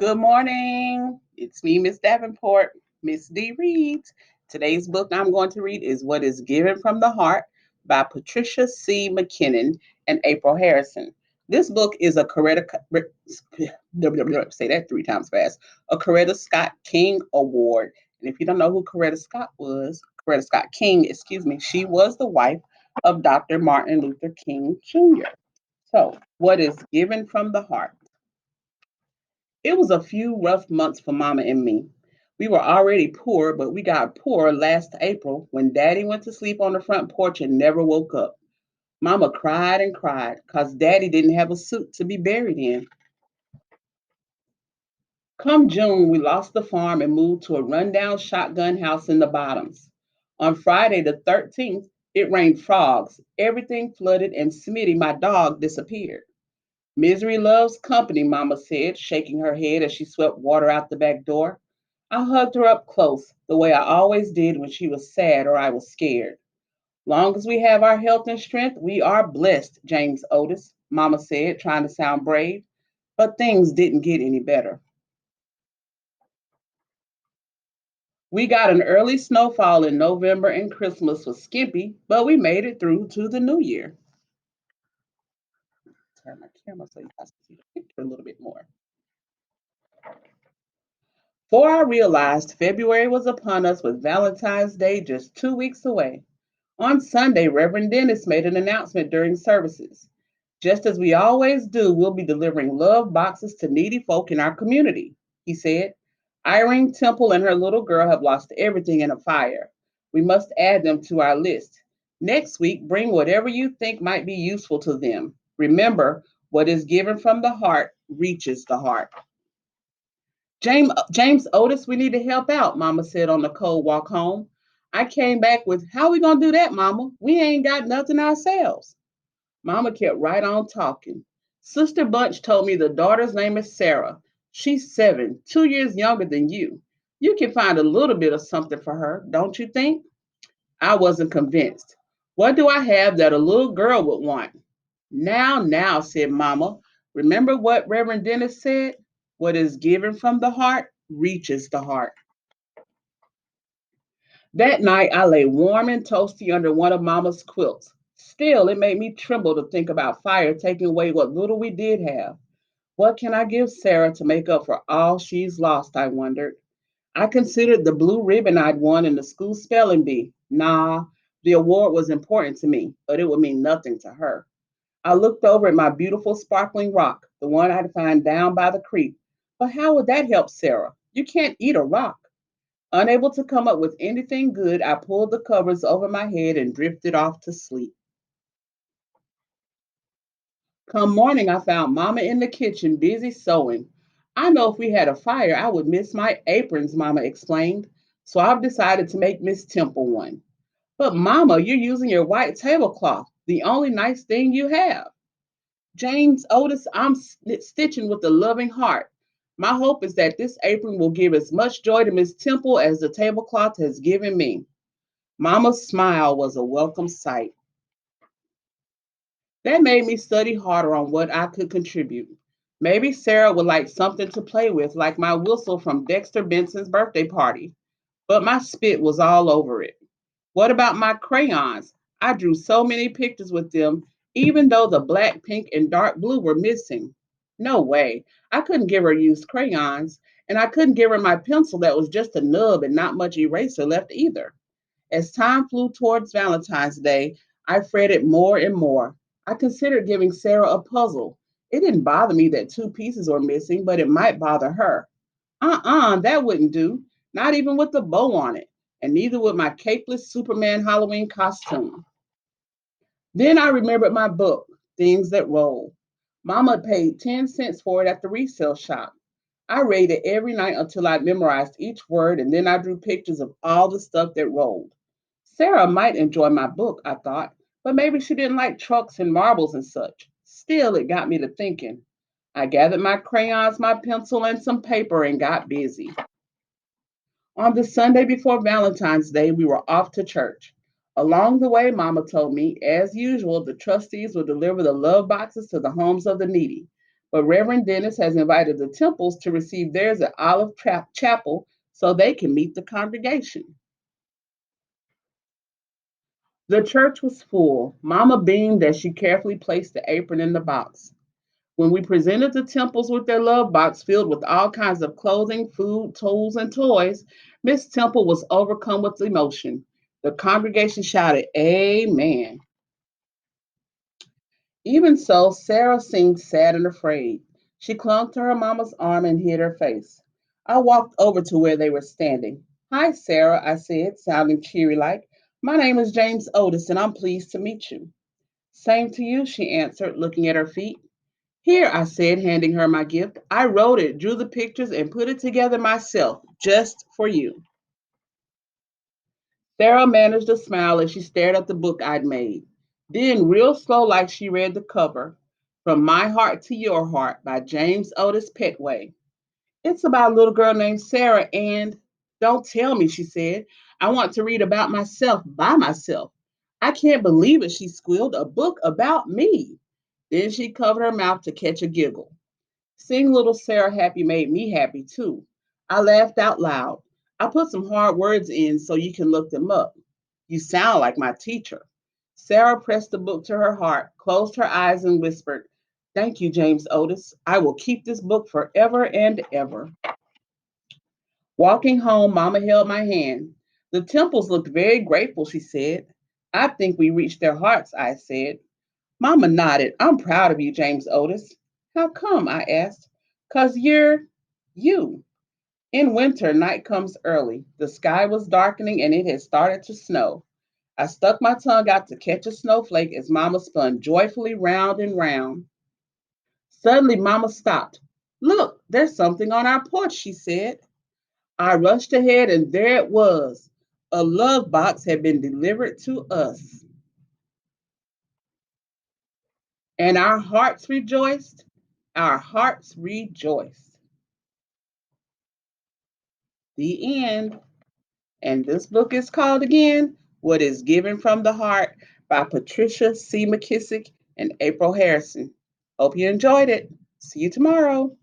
Good morning. It's me, Miss Davenport, Miss D reads. Today's book I'm going to read is What is Given from the Heart by Patricia C. McKinnon and April Harrison. This book is a say that three times fast. A Coretta Scott King Award. And if you don't know who Coretta Scott was, Coretta Scott King, excuse me, she was the wife of Dr. Martin Luther King Jr. So, what is given from the heart? It was a few rough months for Mama and me. We were already poor, but we got poorer last April when Daddy went to sleep on the front porch and never woke up. Mama cried and cried because Daddy didn't have a suit to be buried in. Come June, we lost the farm and moved to a rundown shotgun house in the bottoms. On Friday the 13th, it rained frogs, everything flooded, and Smitty, my dog, disappeared. Misery loves company, Mama said, shaking her head as she swept water out the back door. I hugged her up close, the way I always did when she was sad or I was scared. Long as we have our health and strength, we are blessed, James Otis, Mama said, trying to sound brave. But things didn't get any better. We got an early snowfall in November and Christmas was skimpy, but we made it through to the new year. Turn my camera so you guys can see the picture a little bit more. For I realized February was upon us with Valentine's Day just 2 weeks away. On Sunday, Reverend Dennis made an announcement during services. Just as we always do, we'll be delivering love boxes to needy folk in our community, he said. Irene Temple and her little girl have lost everything in a fire. We must add them to our list. Next week, bring whatever you think might be useful to them. Remember, what is given from the heart reaches the heart. James Otis, we need to help out, Mama said on the cold walk home. I came back with, how we gonna do that, Mama? We ain't got nothing ourselves. Mama kept right on talking. Sister Bunch told me the daughter's name is Sarah. She's 7, 2 years younger than you. You can find a little bit of something for her, don't you think? I wasn't convinced. What do I have that a little girl would want? Now, said Mama. Remember what Reverend Dennis said? What is given from the heart reaches the heart. That night, I lay warm and toasty under one of Mama's quilts. Still, it made me tremble to think about fire taking away what little we did have. What can I give Sarah to make up for all she's lost? I wondered. I considered the blue ribbon I'd won in the school spelling bee. Nah, the award was important to me, but it would mean nothing to her. I looked over at my beautiful sparkling rock, the one I'd found down by the creek. But how would that help Sarah? You can't eat a rock. Unable to come up with anything good, I pulled the covers over my head and drifted off to sleep. Come morning, I found Mama in the kitchen busy sewing. I know if we had a fire, I would miss my aprons, Mama explained. So I've decided to make Miss Temple one. But Mama, you're using your white tablecloth, the only nice thing you have. James Otis, I'm stitching with a loving heart. My hope is that this apron will give as much joy to Miss Temple as the tablecloth has given me. Mama's smile was a welcome sight. That made me study harder on what I could contribute. Maybe Sarah would like something to play with, like my whistle from Dexter Benson's birthday party. But my spit was all over it. What about my crayons? I drew so many pictures with them, even though the black, pink, and dark blue were missing. No way. I couldn't give her used crayons, and I couldn't give her my pencil that was just a nub and not much eraser left either. As time flew towards Valentine's Day, I fretted more and more. I considered giving Sarah a puzzle. It didn't bother me that two pieces were missing, but it might bother her. That wouldn't do, not even with the bow on it, and neither would my capeless Superman Halloween costume. Then I remembered my book, Things That Roll. Mama paid 10 cents for it at the resale shop. I read it every night until I memorized each word, and then I drew pictures of all the stuff that rolled. Sarah might enjoy my book, I thought, but maybe she didn't like trucks and marbles and such. Still, it got me to thinking. I gathered my crayons, my pencil, and some paper and got busy. On the Sunday before Valentine's Day, we were off to church. Along the way, Mama told me, as usual, the trustees will deliver the love boxes to the homes of the needy. But Reverend Dennis has invited the Temples to receive theirs at Olive Chapel so they can meet the congregation. The church was full. Mama beamed as she carefully placed the apron in the box. When we presented the Temples with their love box filled with all kinds of clothing, food, tools, and toys, Miss Temple was overcome with emotion. The congregation shouted, Amen. Even so, Sarah seemed sad and afraid. She clung to her mama's arm and hid her face. I walked over to where they were standing. Hi, Sarah, I said, sounding cheery like. My name is James Otis, and I'm pleased to meet you. Same to you, she answered, looking at her feet. Here, I said, handing her my gift. I wrote it, drew the pictures, and put it together myself, just for you. Sarah managed a smile as she stared at the book I'd made. Then, real slow, like she read the cover, From My Heart to Your Heart by James Otis Petway. It's about a little girl named Sarah, and don't tell me, she said. I want to read about myself by myself. I can't believe it, she squealed. A book about me. Then she covered her mouth to catch a giggle. Seeing little Sarah happy made me happy too. I laughed out loud. I put some hard words in so you can look them up. You sound like my teacher. Sarah pressed the book to her heart, closed her eyes, and whispered, Thank you, James Otis. I will keep this book forever and ever. Walking home, Mama held my hand. The Temples looked very grateful, she said. I think we reached their hearts, I said. Mama nodded. I'm proud of you, James Otis. How come? I asked. 'Cause you're you. In winter, night comes early. The sky was darkening and it had started to snow. I stuck my tongue out to catch a snowflake as Mama spun joyfully round and round. Suddenly, Mama stopped. Look, there's something on our porch, she said. I rushed ahead and there it was. A love box had been delivered to us. And our hearts rejoiced. Our hearts rejoiced. The end. And this book is called again, What is Given from the Heart by Patricia C. McKissick and April Harrison. Hope you enjoyed it. See you tomorrow.